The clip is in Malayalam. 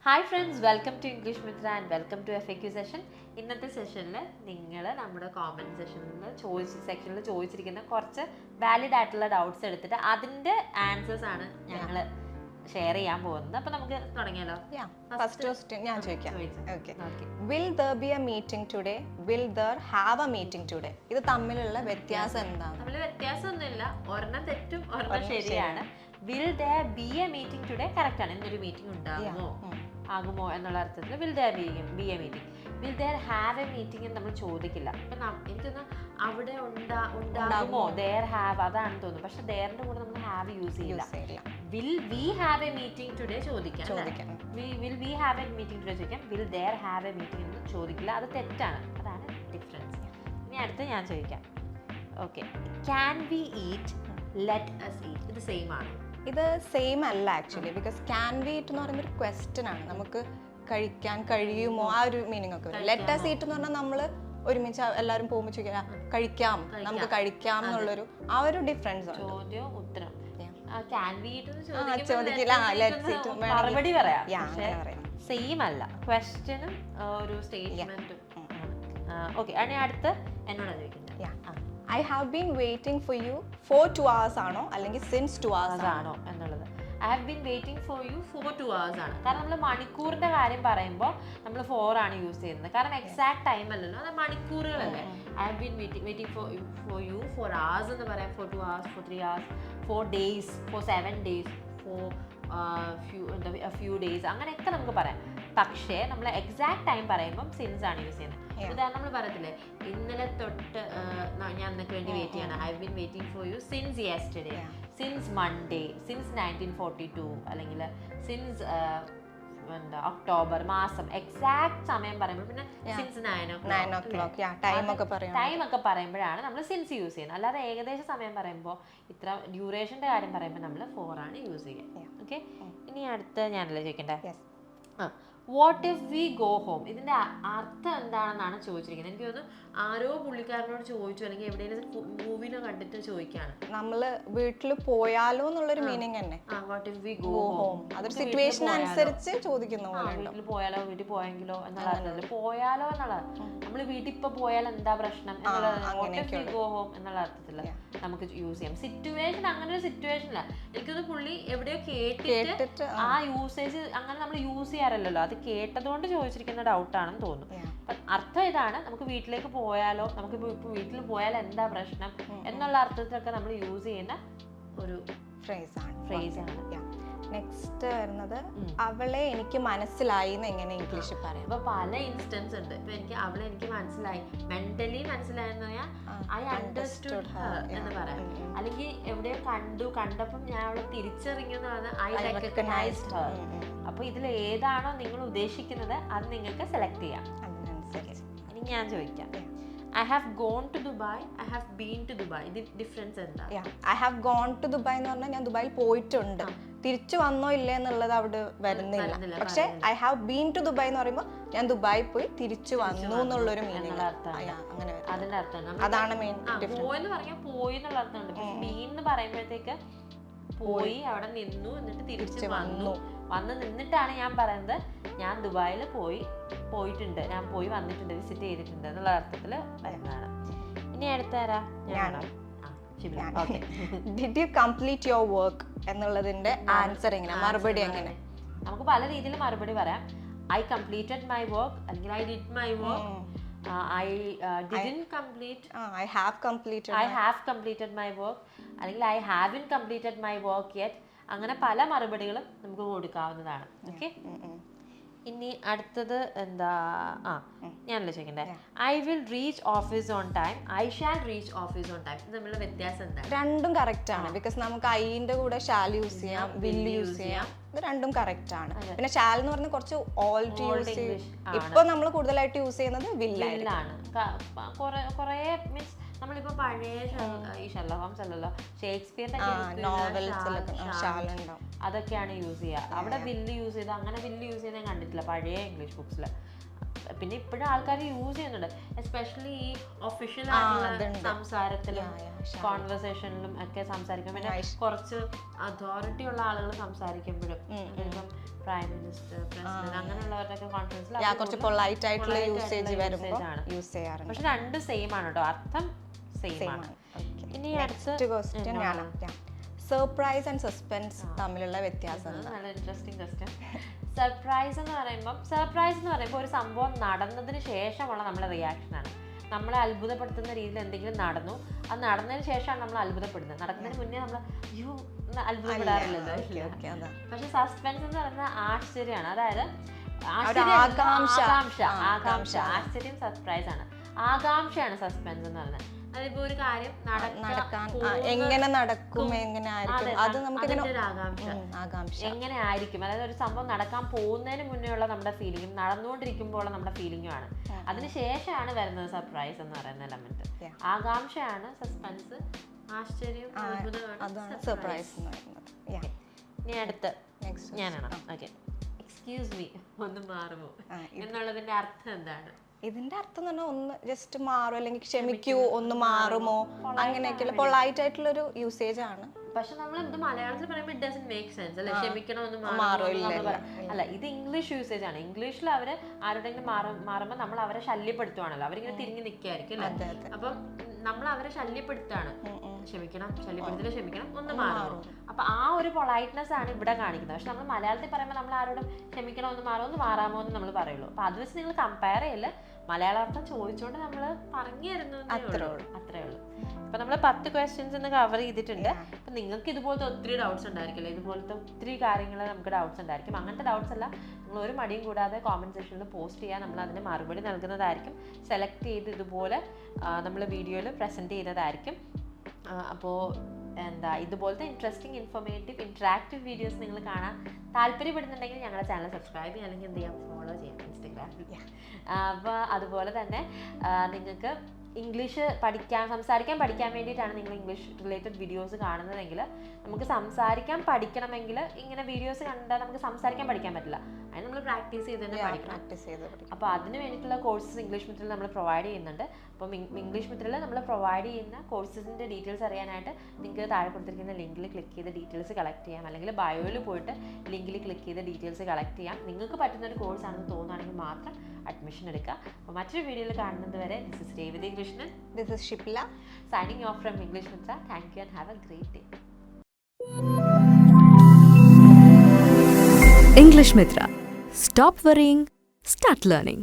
Hi friends, welcome to English Mithra and welcome to FAQ session. ഇന്നത്തെ സെഷനിൽ നിങ്ങൾ നമ്മുടെ കോമൻറ്റ് സെക്ഷനിൽ ചോദിച്ചിരിക്കുന്ന കുറച്ച് വാലിഡ് ആയിട്ടുള്ള ഡൗട്ട്സ് എടുത്തിട്ട് അതിൻ്റെ ആൻസേഴ്സ് ആണ് ഞങ്ങൾ ഷെയർ ചെയ്യാൻ പോകുന്നത്. അപ്പോൾ നമുക്ക് തുടങ്ങിയാലോ? ഫസ്റ്റ് ക്വസ്റ്റ്യൻ ഞാൻ ചോദിക്കാം. Will there be a meeting today? Will there have a meeting today? ഇത് തമ്മിലുള്ള വ്യത്യാസം എന്താണ്? തമ്മിൽ വ്യത്യാസമൊന്നുമില്ല, ഒരെണ്ണം തെറ്റും ഒരെണ്ണം ശരിയാണ്. Will there be a meeting today? Correct ആണ്. ഇന്നൊരു മീറ്റിംഗ് ആകുമോ എന്നുള്ള അർത്ഥത്തിൽ will there be a meeting. Will there have a meeting എന്ന് നമ്മൾ ചോദിക്കില്ല. ഇപ്പം എനിക്കൊന്ന് അവിടെ ഉണ്ടാകുമോ, ദെയർ ഹാവ് അതാണെന്ന് തോന്നുന്നു. പക്ഷെ ദെയറിന്റെ കൂടെ നമ്മൾ ഹാവ് യൂസ് ചെയ്യില്ല. Will we have a meeting today ചോദിക്കാം. Will we have a meeting today ചോദിക്കാം. Will there have a meeting എന്ന് ചോദിക്കില്ല. അത് തെറ്റാണ്. അതാണ് ഡിഫറൻസ്. ഇനി അടുത്ത് ഞാൻ ചോദിക്കാം. Okay, can we eat, let us eat, ഇത് സെയിം ആണ്? ഇത് സെയിം അല്ല actually. Because can we eat എന്ന് പറയുമ്പോൾ ഒരു ക്വസ്റ്റ്യൻ ആണ്. നമുക്ക് കഴിക്കാൻ കഴിയുമോ ആ ഒരു മീനിങ് ഒക്കെ വരും. ലെറ്റ് അസ് ഈറ്റ് എന്ന് പറഞ്ഞാൽ നമ്മൾ ഒരുമിച്ച് എല്ലാവരും പോകുമ്പോൾ ചോദിക്കാം കഴിക്കാം, നമുക്ക് കഴിക്കാം എന്നുള്ളൊരു ആ ഒരു ഡിഫറൻസ് ഉണ്ട്. ചോദ്യം ഉത്തരം മറുപടി പറയാം. സെയിം അല്ല, ക്വസ്റ്റ്യനും ഒരു സ്റ്റേറ്റ്മെന്റും. ഓക്കെ, അടുത്ത് എന്നോട് ചോദിക്കുന്നത് I have been waiting for you for 2 hours ആണോ അല്ലെങ്കിൽ since 2 hours ആണോ എന്നുള്ളത്. I have been waiting for you for 2 hours ആണ്. കാരണം നമ്മൾ മണിക്കൂറിന്റെ കാര്യം പറയുമ്പോൾ നമ്മൾ 4 ആണ് യൂസ് ചെയ്യുന്നത്. കാരണം എക്സാക്ട് ടൈം അല്ലല്ലോ, അത് മണിക്കൂറുകളല്ലേ. I have been waiting for you for hours എന്ന് പറയാം. for 2 hours, for 3 hours, for days, for 7 days, for a few days, അങ്ങനെയൊക്കെ നമുക്ക് പറയാം. പക്ഷേ നമ്മൾ എക്സാക്ട് ടൈം പറയുമ്പം സിൻസ് ആണ് യൂസ് ചെയ്യുന്നത്. ഉദാഹരണം നമ്മൾ പറയത്തില്ലേ, ഇന്നലെ തൊട്ട് ഞാൻ നിനക്ക് വേണ്ടി വെയിറ്റ് ചെയ്യണം. I have been waiting for you since yesterday, since Monday, since 1942, അല്ലെങ്കിൽ സിൻസ് ഒക്ടോബർ മാസം. എക്സാക്ട് സമയം പറയുമ്പോൾ പിന്നെ സിൻസ് 9 o'clock ടൈം ഒക്കെ പറയുമ്പോഴാണ് നമ്മൾ സിൻസ് യൂസ് ചെയ്യുന്നത്. അല്ലാതെ ഏകദേശ സമയം പറയുമ്പോൾ ഇത്ര ഡ്യൂറേഷൻ്റെ കാര്യം പറയുമ്പോൾ നമ്മൾ 4 ആണ് യൂസ് ചെയ്യുക. ഓക്കെ, ഇനി അടുത്ത് ഞാനല്ലേ ചോദിക്കണ്ടേ? What if we go home, ഇതിന്റെ അർത്ഥം എന്താണെന്നാണ് ചോദിച്ചിരിക്കുന്നത്. എനിക്ക് തോന്നുന്നു ആരോ പുള്ളിക്കാരനോട് ചോദിച്ചു, അല്ലെങ്കിൽ എവിടെയെങ്കിലും മൂവിയിലോ കണ്ടിട്ട് ചോദിക്കാണ്. നമ്മള് വീട്ടിൽ പോയാലോ എന്നുള്ളൊരു മീനിങ് തന്നെ. What if we go home, അതൊരു സിറ്റുവേഷൻ അനുസരിച്ച് ചോദിക്കുന്നു. വീട്ടിൽ പോയാലോ, വീട്ടിൽ പോയെങ്കിലോ എന്നുള്ള അർത്ഥത്തിൽ പോയാലോ എന്നുള്ളത്. നമ്മൾ വീട്ടിൽ ഇപ്പൊ പോയാൽ എന്താ പ്രശ്നം എന്നുള്ളത് what if we go home എന്നുള്ള അർത്ഥത്തിൽ നമുക്ക് യൂസ് ചെയ്യാം. സിറ്റുവേഷൻ അങ്ങനെ ഒരു സിറ്റുവേഷൻ അല്ല. എനിക്കൊന്ന് പുള്ളി എവിടെയോ കേട്ടിട്ട് ആ യൂസേജ് അങ്ങനെ നമ്മൾ യൂസ് ചെയ്യാറില്ലല്ലോ. അത് കേട്ടതുകൊണ്ട് ചോദിച്ചിരിക്കുന്ന ഡൗട്ടാണെന്ന് തോന്നുന്നു. അർത്ഥം ഇതാണ്, നമുക്ക് വീട്ടിലേക്ക് പോയാലോ, നമുക്ക് വീട്ടിൽ പോയാൽ എന്താ പ്രശ്നം എന്നുള്ള അർത്ഥത്തിലൊക്കെ നമ്മൾ യൂസ് ചെയ്യുന്ന ഒരു ഫ്രേസാണ്. നെക്സ്റ്റ് വരുന്നത് അവളെ എനിക്ക് മനസ്സിലായി എന്ന് എങ്ങനെ ഇംഗ്ലീഷിൽ പറയാം? അപ്പൊ പല ഇൻസ്റ്റൻസ് ഉണ്ട്. ഇപ്പൊ എനിക്ക് മനസ്സിലായി, മെന്റലി മനസ്സിലായെന്ന് പറയാം, ഐ അണ്ടർസ്റ്റുഡ് ഹർ എന്ന് പറയാം. അല്ലെങ്കിൽ എവിടെയോ കണ്ടപ്പം ഞാൻ അവളെ തിരിച്ചറിഞ്ഞു എന്ന് പറഞ്ഞാൽ ഐ റെക്കഗ്നൈസ്ഡ് ഹർ. അപ്പൊ ഇതിൽ ഏതാണോ നിങ്ങൾ ഉദ്ദേശിക്കുന്നത് അത് നിങ്ങൾക്ക് സെലക്ട് ചെയ്യാം. ഇനി ഞാൻ ചോദിക്കാം, I have gone to Dubai, I have been to Dubai. ഇത് ഡിഫറൻസ് എന്താ? I have gone to Dubai എന്ന് പറഞ്ഞാൽ ഞാൻ ദുബായിൽ പോയിട്ടുണ്ട്. തിരിച്ചു വന്നോ ഇല്ല എന്നുള്ളത് അവിടെ വരുന്നില്ല. പക്ഷെ I have been to Dubai എന്ന് പറയുമ്പോൾ ഞാൻ ദുബായി പോയി തിരിച്ചു വന്നു എന്നുള്ളൊരു മീനിങ്. അങ്ങനെ അതിന്റെ അർത്ഥം അതാണ് മെയിൻ ഡിഫറൻസ്. പോയി എന്ന് പറഞ്ഞാൽ പോയി എന്നുള്ള അർത്ഥമുണ്ട്. ബീൻ എന്ന് പറയുമ്പോഴത്തേക്ക് പോയി അവിടെ നിന്നു എന്നിട്ട് തിരിച്ചു വന്നു നിന്നിട്ടാണ് ഞാൻ പറയുന്നത് ഞാൻ ദുബായിൽ പോയിട്ടുണ്ട്, ഞാൻ പോയി വന്നിട്ടുണ്ട്, വിസിറ്റ് ചെയ്തിട്ടുണ്ട് എന്നുള്ള അർത്ഥത്തിൽ വരുന്നതാണ്. ഇനി അടുത്താരാ? ഞാനോ? Did you complete your work എന്നുള്ളതിന്റെ ആൻസർ എങ്ങനെ, മറുപടി എങ്ങനെ? നമുക്ക് പല രീതിയിൽ മറുപടി പറയാം. I completed my work, അല്ലെങ്കിൽ I did my work. I didn't complete. I have completed my work, അല്ലെങ്കിൽ I haven't completed my work yet. അങ്ങനെ പല മറുപടികളും നമുക്ക് കൊടുക്കാവുന്നതാണ്. ഓക്കെ, ഇനി അടുത്തത് എന്താ? ഞാനല്ലേ ചോദിക്കണ്ടേ? I will reach office on time, I shall reach office on time. ഇത് തമ്മിലുള്ള വ്യത്യാസം എന്താ? രണ്ടും കറക്റ്റ് ആണ്. ബിക്കോസ് നമുക്ക് ഐന്റെ കൂടെ ഷാൽ യൂസ് ചെയ്യാം, വിൽ യൂസ് ചെയ്യാം. ഇത് രണ്ടും കറക്റ്റ് ആണ്. പിന്നെ ഷാൽ എന്ന് പറഞ്ഞാൽ കുറച്ച് ഓൾഡ് യൂസ് ചെയ്യും. ഇപ്പൊ നമ്മൾ കൂടുതലായിട്ട് യൂസ് ചെയ്യുന്നത് വില്ലാണ്. കുറേ മീൻസ് നമ്മളിപ്പോ പഴയ ഈ ഷെർലക് ഹോംസ് അല്ലല്ലോ, ഷേക്സ്പിയറിന്റെ അതൊക്കെയാണ് യൂസ് ചെയ്യുക. അവിടെ വില്ല് യൂസ് ചെയ്ത് അങ്ങനെ വില്ല് യൂസ് ചെയ്ത് ഞാൻ കണ്ടിട്ടില്ല പഴയ ഇംഗ്ലീഷ് ബുക്സിൽ. പിന്നെ ഇപ്പോഴും ആൾക്കാർ യൂസ് ചെയ്യുന്നുണ്ട്, എസ്പെഷ്യലി ഈ ഒഫീഷ്യൽ ആയിട്ടുള്ള സംസാരത്തിലും കോൺവെർസേഷനിലും ഒക്കെ സംസാരിക്കും. പിന്നെ കുറച്ച് അതോറിറ്റി ഉള്ള ആളുകൾ സംസാരിക്കുമ്പോഴും ഇപ്പം പ്രൈം മിനിസ്റ്റർ, പ്രസിഡന്റ് അങ്ങനെയുള്ളവരുടെയൊക്കെ കോൺഫറൻസിൽ കുറച്ച് പൊളൈറ്റ് ആയിട്ടുള്ള യൂസേജ് വരുമ്പോൾ യൂസ് ചെയ്യാറുണ്ട്. പക്ഷെ രണ്ട് സെയിം ആണ് കേട്ടോ, അർത്ഥം സെയിം ആണ്. ഇനി അടുത്ത ക്വസ്റ്റ്യൻ ആണ്, സർപ്രൈസ് ആൻഡ് സസ്പെൻസ് തമ്മിലുള്ള വ്യത്യാസം. നല്ല ഇൻട്രസ്റ്റിംഗ് ക്വസ്റ്റ്യൻ. സർപ്രൈസ് എന്ന് പറയുമ്പോൾ ഒരു സംഭവം നടന്നതിന് ശേഷമുള്ള നമ്മുടെ റിയാക്ഷനാണ്. നമ്മളെ അത്ഭുതപ്പെടുത്തുന്ന രീതിയിൽ എന്തെങ്കിലും നടന്നു, അത് നടന്നതിന് ശേഷമാണ് നമ്മൾ അത്ഭുതപ്പെടുന്നത്. നടക്കുന്നതിന് മുന്നേ നമ്മൾ അയ്യോ അത്ഭുതപ്പെടാറില്ലല്ലോ. പക്ഷെ സസ്പെൻസ് എന്ന് പറയുന്നത് ആശ്ചര്യമാണ്. അതായത് ആശ്ചര്യം സർപ്രൈസ് ആണ്, ആകാംക്ഷയാണ് സസ്പെൻസ് എന്ന് പറയുന്നത്. അതിപ്പോ ഒരു കാര്യം എങ്ങനെ നടക്കും, എങ്ങനെ ആയിരിക്കും, അത് നമുക്ക് എങ്ങനെ ആയിരിക്കും, അതായത് ഒരു സംഭവം നടക്കാൻ പോകുന്നതിന് മുന്നേ ഉള്ള നമ്മുടെ ഫീലിംഗും നടന്നുകൊണ്ടിരിക്കുമ്പോൾ നമ്മുടെ ഫീലിംഗും ആണ്. അതിനുശേഷമാണ് വരുന്നത് സർപ്രൈസ് എന്ന് പറയുന്ന എലമെന്റ്. ആകാംക്ഷയാണ് സസ്പെൻസ്, ആശ്ചര്യം അതാണ് സർപ്രൈസ് എന്ന് പറയുന്നത്. ഇനി അടുത്ത ഞാനാണ്. ഓക്കെ, എക്സ്ക്യൂസ് മീ, ഒന്ന് മാറുമോ എന്നുള്ളതിന്റെ അർത്ഥം എന്താണ്? ഇതിന്റെ അർത്ഥം എന്ന് പറഞ്ഞാൽ ഒന്ന് ജസ്റ്റ് മാറും, അല്ലെങ്കിൽ ക്ഷമിക്കൂ, ഒന്ന് മാറുമോ, അങ്ങനെയൊക്കെയുള്ള പൊളൈറ്റ് ആയിട്ടുള്ള ഒരു യൂസേജ് ആണ്. പക്ഷെ നമ്മൾ ഇത് മലയാളത്തിൽ പറയുമ്പോൾ ഇറ്റ് ഡസന്റ് മേക്ക് സെൻസ് അല്ലേ, ക്ഷമിക്കണമെന്ന് അല്ല. ഇത് ഇംഗ്ലീഷ് യൂസേജ് ആണ്. ഇംഗ്ലീഷിൽ അവര് ആരുടെങ്കിലും മാറുമ്പോൾ നമ്മൾ അവരെ ശല്യപ്പെടുത്തുവാണല്ലോ, അവരിങ്ങനെ തിരിഞ്ഞു നിൽക്കായിരിക്കും അല്ലേ. അപ്പം നമ്മൾ അവരെ ശല്യപ്പെടുത്താണ്, ക്ഷമിക്കണം, ഒന്ന് മാറും. അപ്പൊ ആ ഒരു പൊളൈറ്റ്നെസ് ആണ് ഇവിടെ കാണിക്കുന്നത്. പക്ഷെ നമ്മൾ മലയാളത്തിൽ പറയുമ്പോൾ നമ്മൾ ആരോടും ക്ഷമിക്കണം, ഒന്ന് മാറുമോ, ഒന്ന് മാറാമോ എന്ന് നമ്മൾ പറയുള്ളൂ. അപ്പൊ അത് വെച്ച് നിങ്ങൾ കമ്പയർ ചെയ്യല്, മലയാളാർത്ഥം ചോദിച്ചുകൊണ്ട് നമ്മൾ പറഞ്ഞു തരുന്നു, അത്രേ ഉള്ളൂ. അപ്പൊ നമ്മൾ 10 ക്വസ്റ്റ്യൻസ് ഇന്ന് കവർ ചെയ്തിട്ടുണ്ട്. അപ്പൊ നിങ്ങൾക്ക് ഇതുപോലത്തെ ഒത്തിരി ഡൗട്ട്സ് ഉണ്ടായിരിക്കില്ല, ഇതുപോലത്തെ ഒത്തിരി കാര്യങ്ങൾ നമുക്ക് ഡൗട്ട്സ് ഉണ്ടായിരിക്കും. അങ്ങനത്തെ ഡൗട്ട്സ് എല്ലാം നിങ്ങൾ ഒരു മടിയും കൂടാതെ കോമന്റ് സെക്ഷനിൽ പോസ്റ്റ് ചെയ്യാൻ, നമ്മൾ അതിന് മറുപടി നൽകുന്നതായിരിക്കും. സെലക്ട് ചെയ്ത് ഇതുപോലെ നമ്മൾ വീഡിയോയിൽ പ്രസന്റ് ചെയ്യുന്നതായിരിക്കും. അപ്പോൾ ഇതുപോലത്തെ ഇൻട്രസ്റ്റിംഗ്, ഇൻഫോർമേറ്റീവ്, ഇൻട്രാക്റ്റീവ് വീഡിയോസ് നിങ്ങൾ കാണാൻ താല്പര്യപ്പെടുന്നുണ്ടെങ്കിൽ ഞങ്ങളുടെ ചാനൽ സബ്സ്ക്രൈബ് ചെയ്യാം, അല്ലെങ്കിൽ എന്ത് ചെയ്യാം, ഫോളോ ചെയ്യാം ഇൻസ്റ്റഗ്രാമിൽ. അപ്പോൾ അതുപോലെ തന്നെ നിങ്ങൾക്ക് ഇംഗ്ലീഷ് സംസാരിക്കാൻ പഠിക്കാൻ വേണ്ടിയിട്ടാണ് നിങ്ങൾ ഇംഗ്ലീഷ് റിലേറ്റഡ് വീഡിയോസ് കാണുന്നതെങ്കിൽ, നമുക്ക് സംസാരിക്കാൻ പഠിക്കണമെങ്കിൽ ഇങ്ങനെ വീഡിയോസ് കണ്ടാൽ നമുക്ക് സംസാരിക്കാൻ പഠിക്കാൻ പറ്റില്ല. അതിന് നമ്മൾ പ്രാക്ടീസ് ചെയ്ത് തന്നെ പഠിക്കണം. അപ്പോൾ അതിന് വേണ്ടിയിട്ടുള്ള കോഴ്സസ് ഇംഗ്ലീഷ് മിത്രയിൽ നമ്മൾ പ്രൊവൈഡ് ചെയ്യുന്നുണ്ട്. അപ്പം ഇംഗ്ലീഷ് മിത്രയിൽ നമ്മൾ പ്രൊവൈഡ് ചെയ്യുന്ന കോഴ്സസിൻ്റെ ഡീറ്റെയിൽസ് അറിയാനായിട്ട് നിങ്ങൾക്ക് താഴെ കൊടുത്തിരിക്കുന്ന ലിങ്കിൽ ക്ലിക്ക് ചെയ്ത് ഡീറ്റെയിൽസ് കളക്ട് ചെയ്യാം, അല്ലെങ്കിൽ ബയോയിൽ പോയിട്ട് ലിങ്കിൽ ക്ലിക്ക് ചെയ്ത് ഡീറ്റെയിൽസ് കളക്ട് ചെയ്യാം. നിങ്ങൾക്ക് പറ്റുന്ന ഒരു കോഴ്സാണെന്ന് തോന്നുകയാണെങ്കിൽ മാത്രം അഡ്മിഷൻ എടുക്കുക. അപ്പോൾ മറ്റൊരു വീഡിയോയിൽ കാണുന്നത് വരെ, this is Revathi Krishnan, this is Shipla, signing off from English Mithra. Thank you and have a great day. English Mithra. Stop worrying, start learning.